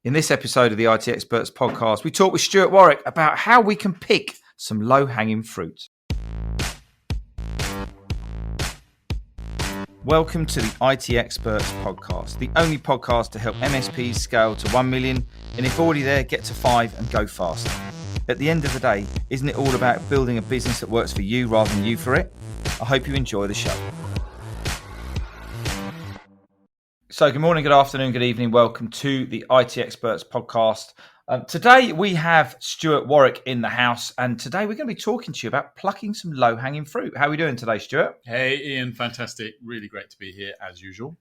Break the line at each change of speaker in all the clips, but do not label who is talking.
In this episode of the IT Experts podcast, we talk with Stuart Warwick about how we can pick some low-hanging fruit. Welcome to the IT Experts podcast, the only podcast to help MSPs scale to 1 million, and if already there, get to 5 and go faster. At the end of the day, isn't it all about building a business that works for you rather than you for it? I hope you enjoy the show. So good morning, good afternoon, good evening. Welcome to the IT Experts podcast. Today we have Stuart Warwick in the house, and today we're going to be talking to you about plucking some low-hanging fruit. How are we doing today, Stuart?
Hey, Ian, fantastic. Really great to be here as usual.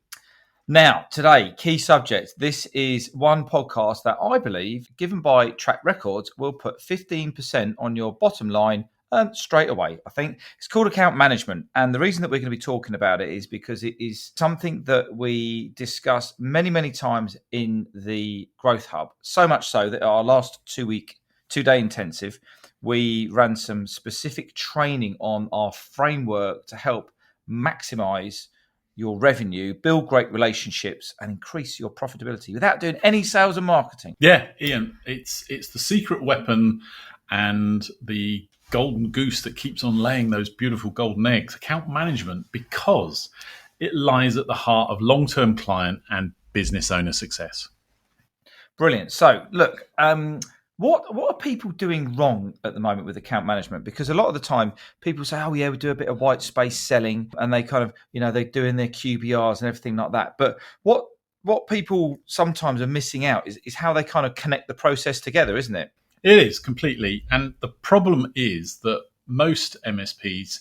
Now, today, key subject. This is one podcast that I believe, given by track records, will put 15% on your bottom line straight away. I think it's called account management. And the reason that we're going to be talking about it is because it is something that we discuss many, many times in the Growth Hub. So much so that our last 2-day intensive, we ran some specific training on our framework to help maximize your revenue, build great relationships, and increase your profitability without doing any sales and marketing.
Yeah, Ian, it's the secret weapon and the golden goose that keeps on laying those beautiful golden eggs, account management, because it lies at the heart of long-term client and business owner success.
Brilliant. So, look, what are people doing wrong at the moment with account management? Because a lot of the time people say, oh yeah, we do a bit of white space selling, and they kind of, they're doing their QBRs and everything like that. But what people sometimes are missing out is how they kind of connect the process together, isn't it?
It is completely. And the problem is that most MSPs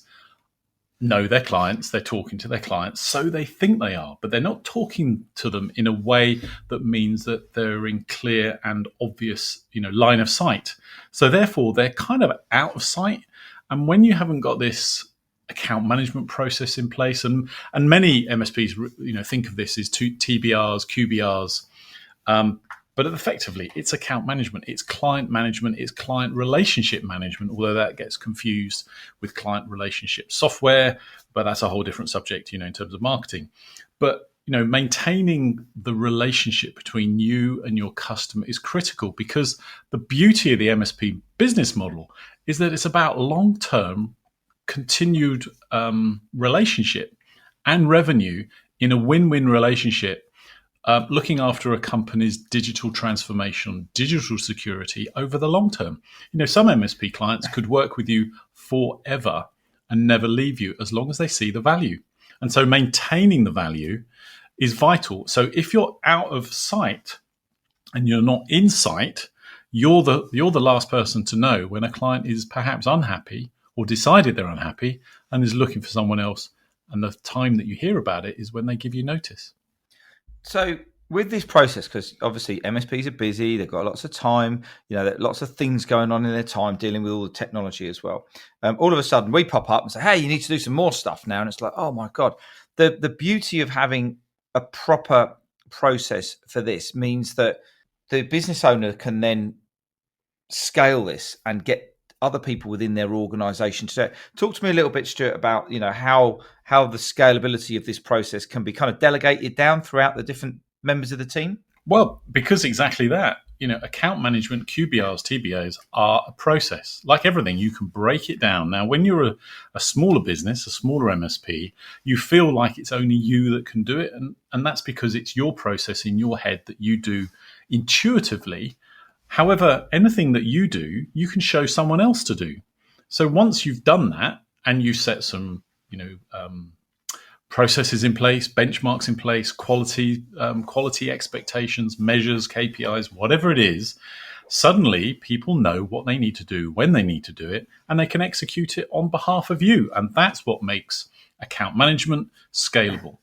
know their clients, they're talking to their clients, so they think they are, but they're not talking to them in a way that means that they're in clear and obvious, line of sight. So therefore, they're kind of out of sight. And when you haven't got this account management process in place, and many MSPs, think of this as TBRs, QBRs, but effectively, it's account management, it's client management, it's client relationship management, although that gets confused with client relationship software, but that's a whole different subject, in terms of marketing. But, maintaining the relationship between you and your customer is critical, because the beauty of the MSP business model is that it's about long-term continued relationship and revenue in a win-win relationship. Looking after a company's digital transformation, digital security over the long term. Some MSP clients could work with you forever and never leave you as long as they see the value. And so maintaining the value is vital. So if you're out of sight and you're not in sight, you're the last person to know when a client is perhaps unhappy or decided they're unhappy and is looking for someone else. And the time that you hear about it is when they give you notice.
So with this process, because obviously MSPs are busy, they've got lots of time, lots of things going on in their time, dealing with all the technology as well. All of a sudden we pop up and say, hey, you need to do some more stuff now. And it's like, oh my God, the beauty of having a proper process for this means that the business owner can then scale this and get other people within their organization to do it. Talk to me a little bit, Stuart, about how the scalability of this process can be kind of delegated down throughout the different members of the team.
Well, because exactly that, account management, QBRs, TBAs are a process. Like everything, you can break it down. Now, when you're a smaller business, a smaller MSP, you feel like it's only you that can do it. And that's because it's your process in your head that you do intuitively. However, anything that you do, you can show someone else to do. So once you've done that and you set some, processes in place, benchmarks in place, quality expectations, measures, KPIs, whatever it is, suddenly people know what they need to do, when they need to do it, and they can execute it on behalf of you. And that's what makes account management scalable.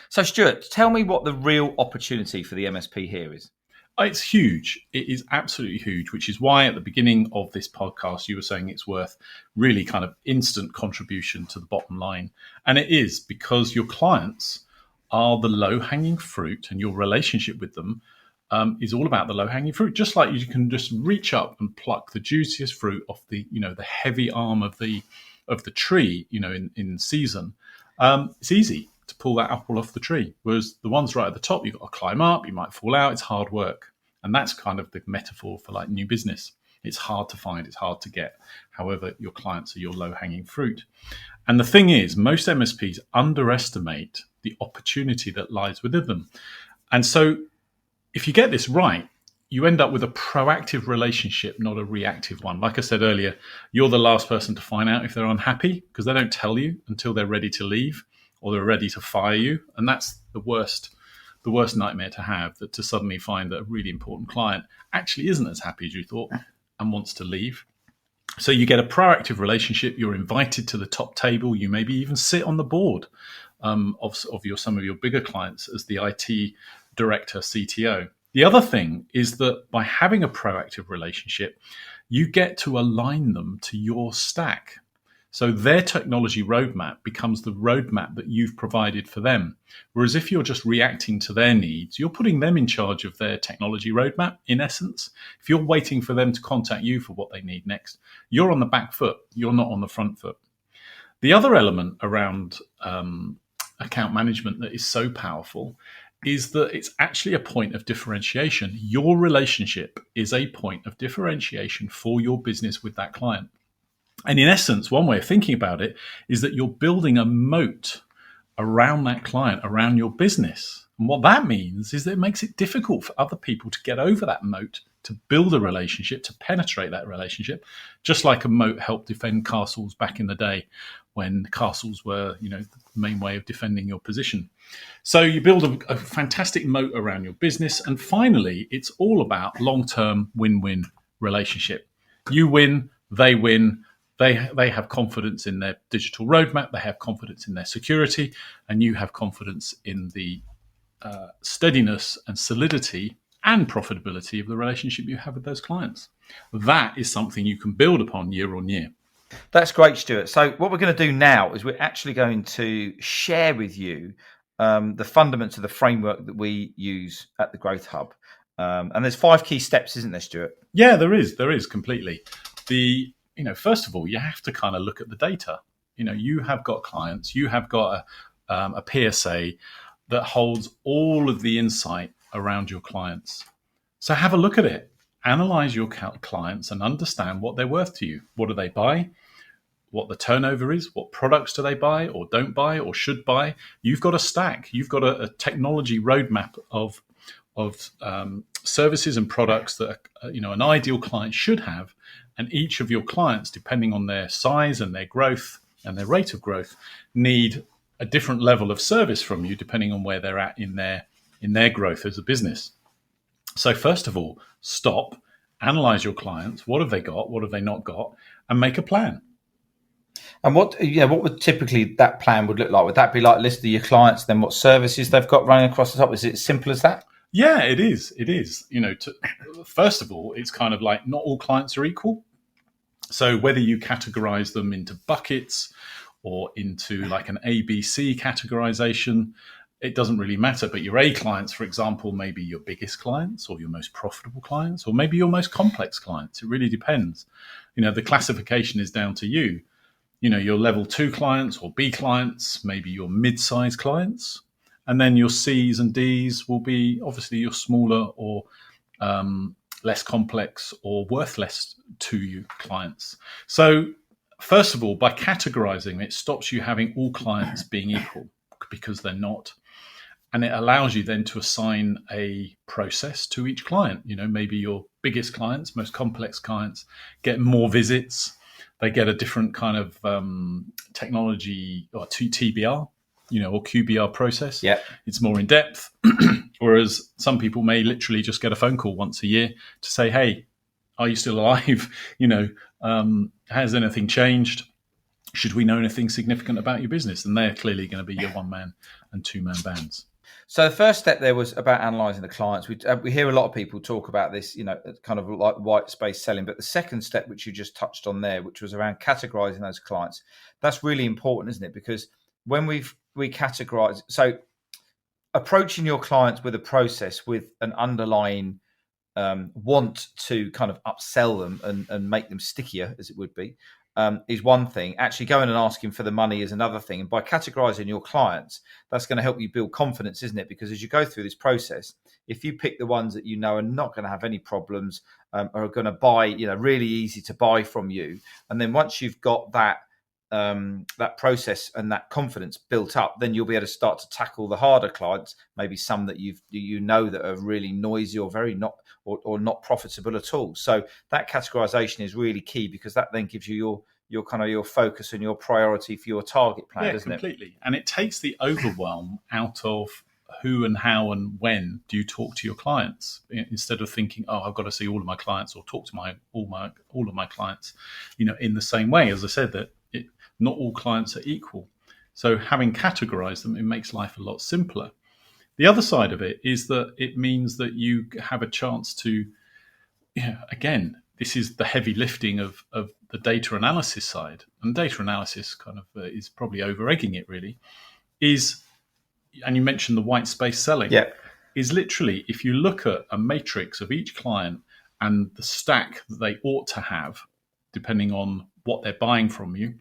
So Stuart, tell me what the real opportunity for the MSP here is.
It's huge. It is absolutely huge, which is why at the beginning of this podcast, you were saying it's worth really kind of instant contribution to the bottom line. And it is, because your clients are the low-hanging fruit, and your relationship with them is all about the low-hanging fruit. Just like you can just reach up and pluck the juiciest fruit off the, the heavy arm of the tree, in season. It's easy to pull that apple off the tree. Whereas the ones right at the top, you've got to climb up, you might fall out, it's hard work. And that's kind of the metaphor for like new business. It's hard to find, it's hard to get. However, your clients are your low-hanging fruit. And the thing is, most MSPs underestimate the opportunity that lies within them. And so if you get this right, you end up with a proactive relationship, not a reactive one. Like I said earlier, you're the last person to find out if they're unhappy because they don't tell you until they're ready to leave or they're ready to fire you. And that's the worst nightmare to have, that to suddenly find that a really important client actually isn't as happy as you thought and wants to leave. So you get a proactive relationship. You're invited to the top table. You maybe even sit on the board of some of your bigger clients as the IT director, CTO. The other thing is that by having a proactive relationship, you get to align them to your stack. So their technology roadmap becomes the roadmap that you've provided for them. Whereas if you're just reacting to their needs, you're putting them in charge of their technology roadmap, in essence. If you're waiting for them to contact you for what they need next, you're on the back foot. You're not on the front foot. The other element around account management that is so powerful is that it's actually a point of differentiation. Your relationship is a point of differentiation for your business with that client. And in essence, one way of thinking about it is that you're building a moat around that client, around your business. And what that means is that it makes it difficult for other people to get over that moat, to build a relationship, to penetrate that relationship, just like a moat helped defend castles back in the day when castles were, the main way of defending your position. So you build a fantastic moat around your business. And finally, it's all about long-term win-win relationship. You win, they win. They have confidence in their digital roadmap. They have confidence in their security, and you have confidence in the steadiness and solidity and profitability of the relationship you have with those clients. That is something you can build upon year on year.
That's great, Stuart. So what we're going to do now is we're actually going to share with you the fundamentals of the framework that we use at the Growth Hub. And there's 5 key steps, isn't there, Stuart?
Yeah, there is completely. First of all, you have to kind of look at the data. You have got clients, you have got a PSA that holds all of the insight around your clients. So have a look at it. Analyze your clients and understand what they're worth to you. What do they buy? What the turnover is? What products do they buy or don't buy or should buy? You've got a stack. You've got a technology roadmap of services and products that an ideal client should have. And each of your clients, depending on their size and their growth and their rate of growth, need a different level of service from you, depending on where they're at in their growth as a business. So first of all, stop, analyze your clients. What have they got? What have they not got? And make a plan.
And what would typically that plan would look like? Would that be like a list of your clients, then what services they've got running across the top? Is it as simple as that?
Yeah, it is. It is. First of all, it's kind of like not all clients are equal. So whether you categorize them into buckets or into like an ABC categorization, it doesn't really matter. But your A clients, for example, may be your biggest clients or your most profitable clients or maybe your most complex clients. It really depends. The classification is down to you. Your level 2 clients or B clients, maybe your mid-sized clients. And then your C's and D's will be obviously your smaller or less complex or worth less to you clients. So first of all, by categorizing, it stops you having all clients being equal because they're not. And it allows you then to assign a process to each client. Maybe your biggest clients, most complex clients get more visits. They get a different kind of technology or TBR, or QBR process.
Yeah.
It's more in depth. Whereas some people may literally just get a phone call once a year to say, hey, are you still alive? Has anything changed? Should we know anything significant about your business? And they're clearly going to be your 1-man and 2-man bands.
So the first step there was about analysing the clients. We hear a lot of people talk about this, kind of like white space selling. But the second step, which you just touched on there, which was around categorising those clients, that's really important, isn't it? Because when we categorise, so approaching your clients with a process with an underlying want to kind of upsell them and make them stickier, as it would be, is one thing. Actually going and asking for the money is another thing. And by categorizing your clients, that's going to help you build confidence, isn't it? Because as you go through this process, if you pick the ones that you know are not going to have any problems, are going to buy, really easy to buy from you, and then once you've got that process and that confidence built up, then you'll be able to start to tackle the harder clients, maybe some that you know that are really noisy or very not or not profitable at all. So that categorization is really key, because that then gives you your focus and your priority for your target plan, doesn't it?
Completely. And it takes the overwhelm out of who and how and when do you talk to your clients, instead of thinking, oh, I've got to see all of my clients or talk to all of my clients, in the same way. As I said, that not all clients are equal. So having categorized them, it makes life a lot simpler. The other side of it is that it means that you have a chance to, again, this is the heavy lifting of the data analysis side. And data analysis kind of is probably over-egging it, really, and you mentioned the white space selling, is literally, if you look at a matrix of each client and the stack that they ought to have, depending on what they're buying from you,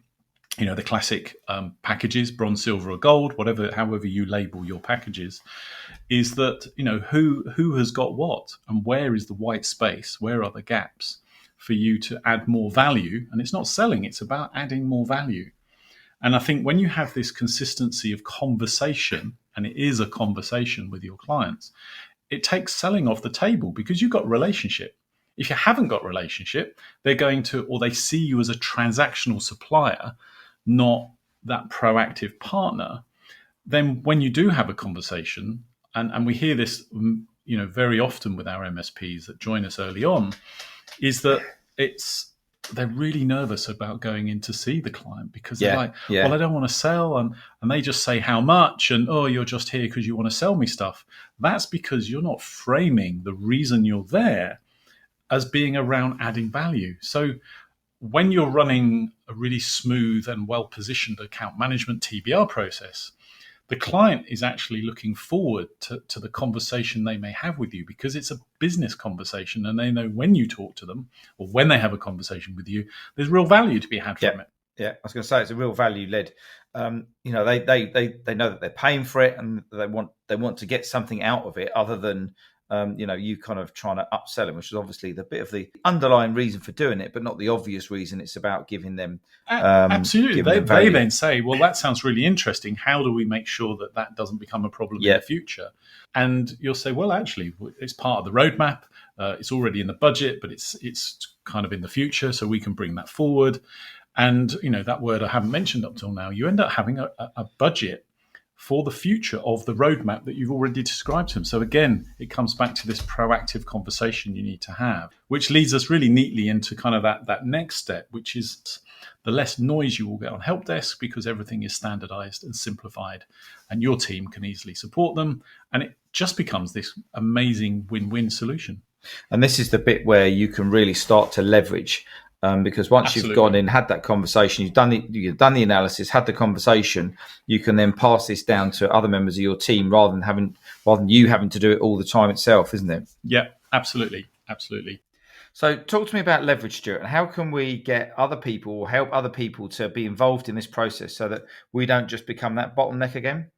the classic packages, bronze, silver, or gold, however you label your packages, is that, who has got what and where is the white space, where are the gaps for you to add more value. And it's not selling, it's about adding more value. And I think when you have this consistency of conversation, and it is a conversation with your clients, it takes selling off the table, because you've got relationship. If you haven't got relationship, they're going to, or they see you as a transactional supplier, not that proactive partner. Then when you do have a conversation, and we hear this, very often with our MSPs that join us early on, is that they're really nervous about going in to see the client, because they're like, well, I don't want to sell. And they just say how much, and, oh, you're just here because you want to sell me stuff. That's because you're not framing the reason you're there as being around adding value. So when you're running a really smooth and well-positioned account management TBR process, the client is actually looking forward to the conversation they may have with you, because it's a business conversation, and they know when you talk to them or when they have a conversation with you, there's real value to be had from it.
Yeah, I was going to say it's a real value led. They know that they're paying for it, and they want to get something out of it other than you kind of trying to upsell them, which is obviously the bit of the underlying reason for doing it, but not the obvious reason. It's about giving them
absolutely. They then say, well, that sounds really interesting. How do we make sure that doesn't become a problem in the future? And you'll say, well, actually, it's part of the roadmap. It's already in the budget, but it's kind of in the future, so we can bring that forward. And that word I haven't mentioned up till now, you end up having a budget for the future of the roadmap that you've already described to them. So again, it comes back to this proactive conversation you need to have, which leads us really neatly into kind of that next step, which is the less noise you will get on help desk, because everything is standardized and simplified, and your team can easily support them. And it just becomes this amazing win-win solution.
And this is the bit where you can really start to leverage. Because once you've gone in, had that conversation, you've done the analysis, had the conversation, you can then pass this down to other members of your team rather than you having to do it all the time itself, isn't it?
Yeah, absolutely.
So talk to me about leverage, Stuart, and how can we get other people or help other people to be involved in this process so that we don't just become that bottleneck again?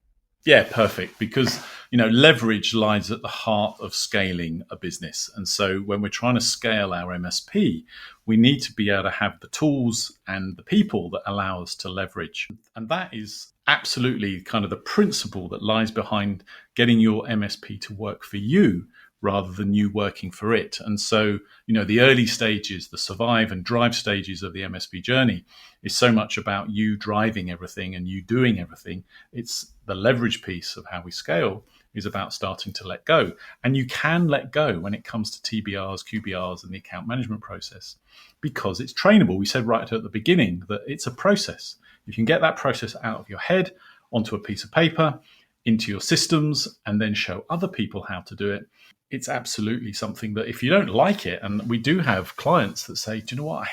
Yeah, perfect. Because, leverage lies at the heart of scaling a business. And so when we're trying to scale our MSP, we need to be able to have the tools and the people that allow us to leverage. And that is absolutely kind of the principle that lies behind getting your MSP to work for you rather than you working for it. And so, the early stages, the survive and drive stages of the MSP journey is so much about you driving everything and you doing everything. It's the leverage piece of how we scale is about starting to let go. And you can let go when it comes to TBRs, QBRs, and the account management process, because it's trainable. We said right at the beginning that it's a process. You can get that process out of your head onto a piece of paper, into your systems, and then show other people how to do it. It's absolutely something that if you don't like it, and we do have clients that say, do you know what,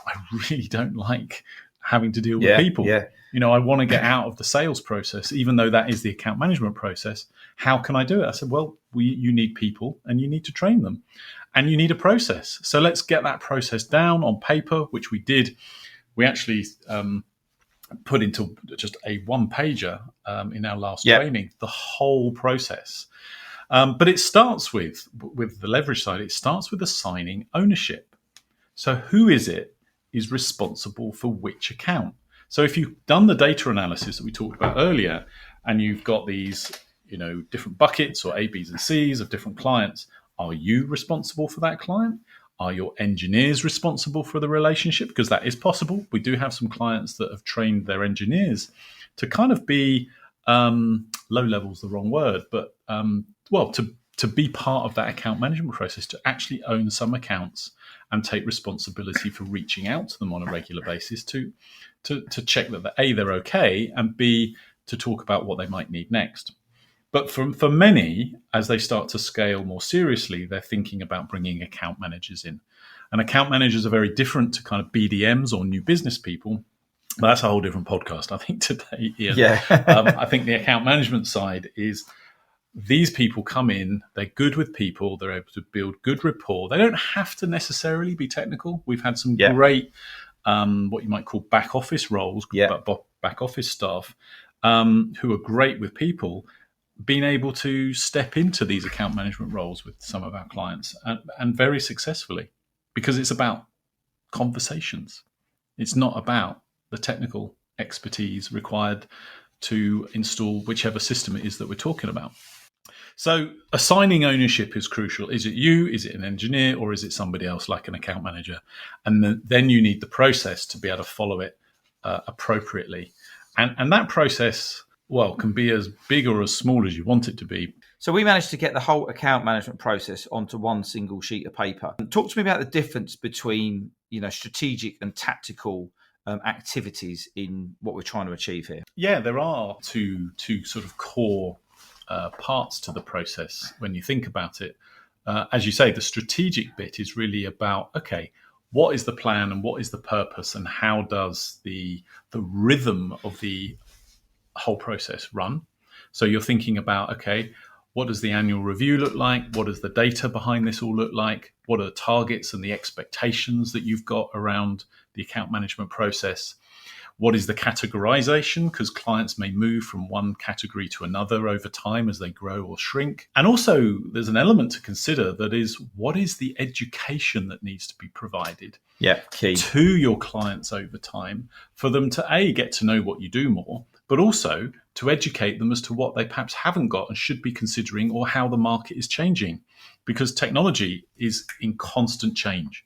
I really don't like having to deal with people. Yeah. I want to get out of the sales process, even though that is the account management process. How can I do it? I said, well, you need people and you need to train them and you need a process. So let's get that process down on paper, which we did we actually put into just a one-pager in our last training the whole process. But it starts with the leverage side. It starts with assigning ownership. So who is responsible for which account? So if you've done the data analysis that we talked about earlier, and you've got these, different buckets or A, Bs, and Cs of different clients, are you responsible for that client? Are your engineers responsible for the relationship? Because that is possible. We do have some clients that have trained their engineers to kind of be low level's the wrong word, but to be part of that account management process, to actually own some accounts and take responsibility for reaching out to them on a regular basis to check that A, they're okay, and B, to talk about what they might need next. But for many, as they start to scale more seriously, they're thinking about bringing account managers in. And account managers are very different to kind of BDMs or new business people. But that's a whole different podcast, I think, today, Ian.
Yeah.
I think the account management side is these people come in, they're good with people, they're able to build good rapport. They don't have to necessarily be technical. We've had some great, what you might call back office roles, back office staff who are great with people, being able to step into these account management roles with some of our clients and very successfully, because it's about conversations. It's not about the technical expertise required to install whichever system it is that we're talking about. So assigning ownership is crucial. Is it you? Is it an engineer? Or is it somebody else like an account manager? And then you need the process to be able to follow it appropriately. And that process, can be as big or as small as you want it to be.
So we managed to get the whole account management process onto one single sheet of paper. Talk to me about the difference between, strategic and tactical activities in what we're trying to achieve here.
Yeah, there are two sort of core parts to the process when you think about it. As you say, the strategic bit is really about, okay, what is the plan and what is the purpose, and how does the rhythm of the whole process run? So you're thinking about, okay, what does the annual review look like? What does the data behind this all look like? What are the targets and the expectations that you've got around the account management process? What is the categorization? Because clients may move from one category to another over time as they grow or shrink. And also there's an element to consider that is, what is the education that needs to be provided
key
to your clients over time for them to A, get to know what you do more, but also to educate them as to what they perhaps haven't got and should be considering, or how the market is changing, because technology is in constant change.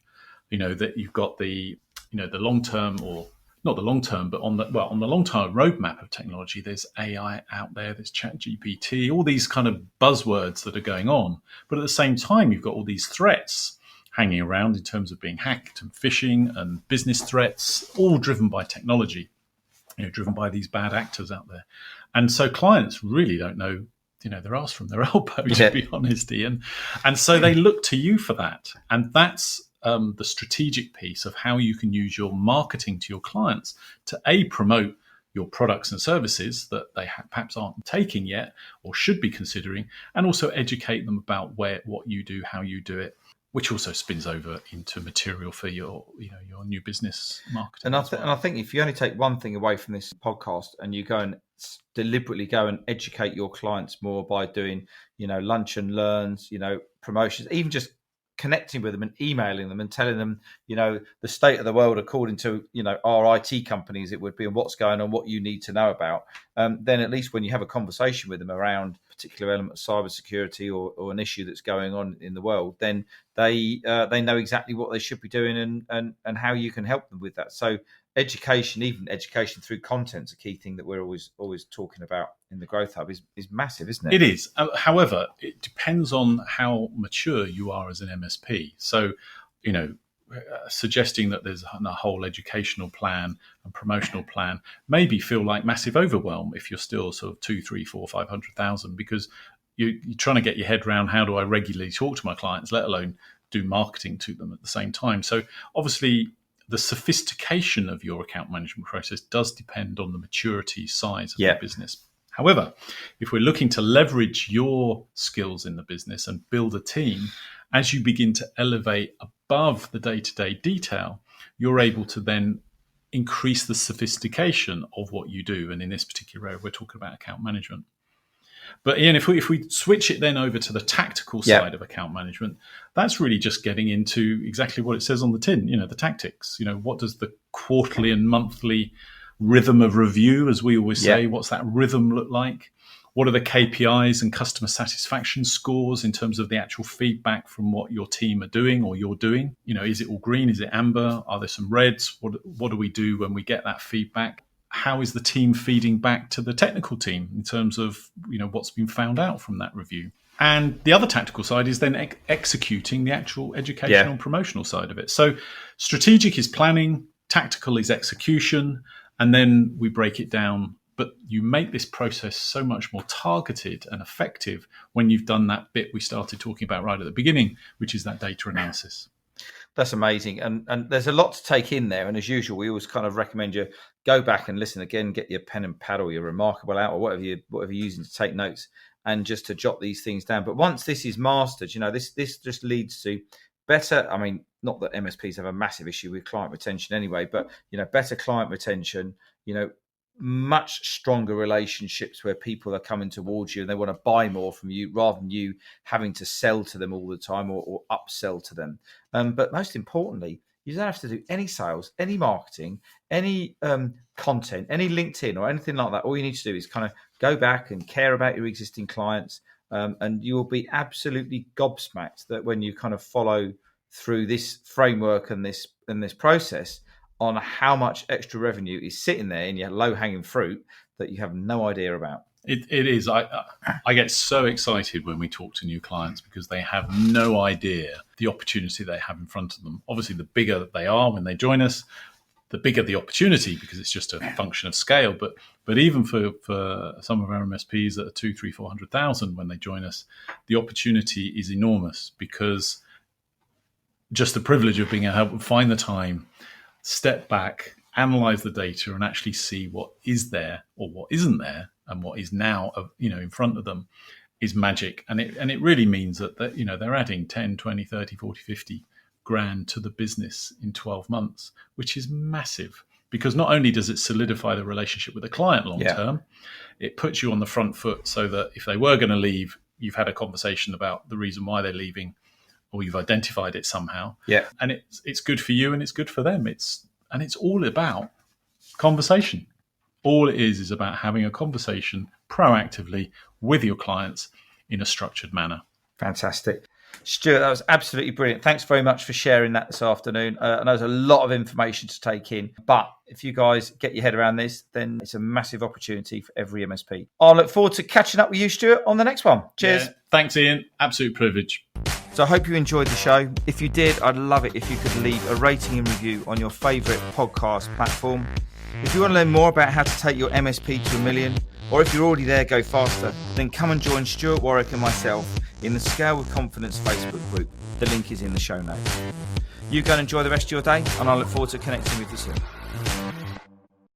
That you've got the long-term, or not the long term, but on the long-term roadmap of technology, there's AI out there, there's ChatGPT, all these kind of buzzwords that are going on. But at the same time, you've got all these threats hanging around in terms of being hacked and phishing and business threats, all driven by technology, driven by these bad actors out there. And so clients really don't know, their arse from their elbow, to be honest, Ian. And so they look to you for that. And that's the strategic piece of how you can use your marketing to your clients to A, promote your products and services that they perhaps aren't taking yet or should be considering, and also educate them about what you do, how you do it, which also spins over into material for your new business marketing.
And I think if you only take one thing away from this podcast, and you go and deliberately go and educate your clients more by doing, lunch and learns, promotions, even just connecting with them and emailing them and telling them, the state of the world according to, our IT companies, it would be, and what's going on, what you need to know about. Then at least when you have a conversation with them around a particular element of cybersecurity or an issue that's going on in the world, then they know exactly what they should be doing and how you can help them with that. So education, even education through content, is a key thing that we're always talking about in the Growth Hub, is massive, isn't it?
It is. However, it depends on how mature you are as an MSP. So, suggesting that there's a whole educational plan and promotional plan maybe feel like massive overwhelm if you're still sort of 2, 3, 4, 500,000, because you're trying to get your head around, how do I regularly talk to my clients, let alone do marketing to them at the same time. So obviously the sophistication of your account management process does depend on the maturity size of your business. However, if we're looking to leverage your skills in the business and build a team, as you begin to elevate above the day-to-day detail, you're able to then increase the sophistication of what you do. And in this particular area, we're talking about account management. But Ian, if we switch it then over to the tactical side of account management, that's really just getting into exactly what it says on the tin, the tactics. What does the quarterly and monthly rhythm of review, as we always say, what's that rhythm look like? What are the KPIs and customer satisfaction scores in terms of the actual feedback from what your team are doing or you're doing? Is it all green? Is it amber? Are there some reds? What do we do when we get that feedback? How is the team feeding back to the technical team in terms of, what's been found out from that review? And the other tactical side is then executing the actual educational and promotional side of it. So strategic is planning, tactical is execution, and then we break it down. But you make this process so much more targeted and effective when you've done that bit we started talking about right at the beginning, which is that data analysis.
That's amazing. And there's a lot to take in there. And as usual, we always kind of recommend you go back and listen again, get your pen and pad or your Remarkable out or whatever you're using to take notes and just to jot these things down. But once this is mastered, this just leads to better, not that MSPs have a massive issue with client retention anyway, but, better client retention, much stronger relationships where people are coming towards you and they want to buy more from you rather than you having to sell to them all the time or upsell to them. But most importantly, you don't have to do any sales, any marketing, any content, any LinkedIn or anything like that. All you need to do is kind of go back and care about your existing clients. And you will be absolutely gobsmacked that when you kind of follow through this framework and this process, on how much extra revenue is sitting there in your low-hanging fruit that you have no idea about.
It is. I get so excited when we talk to new clients because they have no idea the opportunity they have in front of them. Obviously, the bigger they are when they join us, the bigger the opportunity because it's just a function of scale. But even for some of our MSPs that are 200,000, 300,000, 400,000 when they join us, the opportunity is enormous because just the privilege of being able to find the time, step back, analyze the data and actually see what is there or what isn't there and what is now in front of them is magic. And it really means that they're adding 10, 20, 30, 40, 50 grand to the business in 12 months, which is massive because not only does it solidify the relationship with the client long term, it puts you on the front foot so that if they were going to leave, you've had a conversation about the reason why they're leaving or you've identified it somehow. Yeah. And it's good for you and it's good for them. It's all about conversation. All it is about having a conversation proactively with your clients in a structured manner.
Fantastic. Stuart, that was absolutely brilliant. Thanks very much for sharing that this afternoon. I know there's a lot of information to take in, but if you guys get your head around this, then it's a massive opportunity for every MSP. I'll look forward to catching up with you, Stuart, on the next one. Cheers.
Yeah, thanks, Ian. Absolute privilege.
So I hope you enjoyed the show. If you did, I'd love it if you could leave a rating and review on your favourite podcast platform. If you want to learn more about how to take your MSP to $1 million, or if you're already there, go faster, then come and join Stuart Warwick and myself in the Scale with Confidence Facebook group. The link is in the show notes. You go and enjoy the rest of your day, and I look forward to connecting with you soon.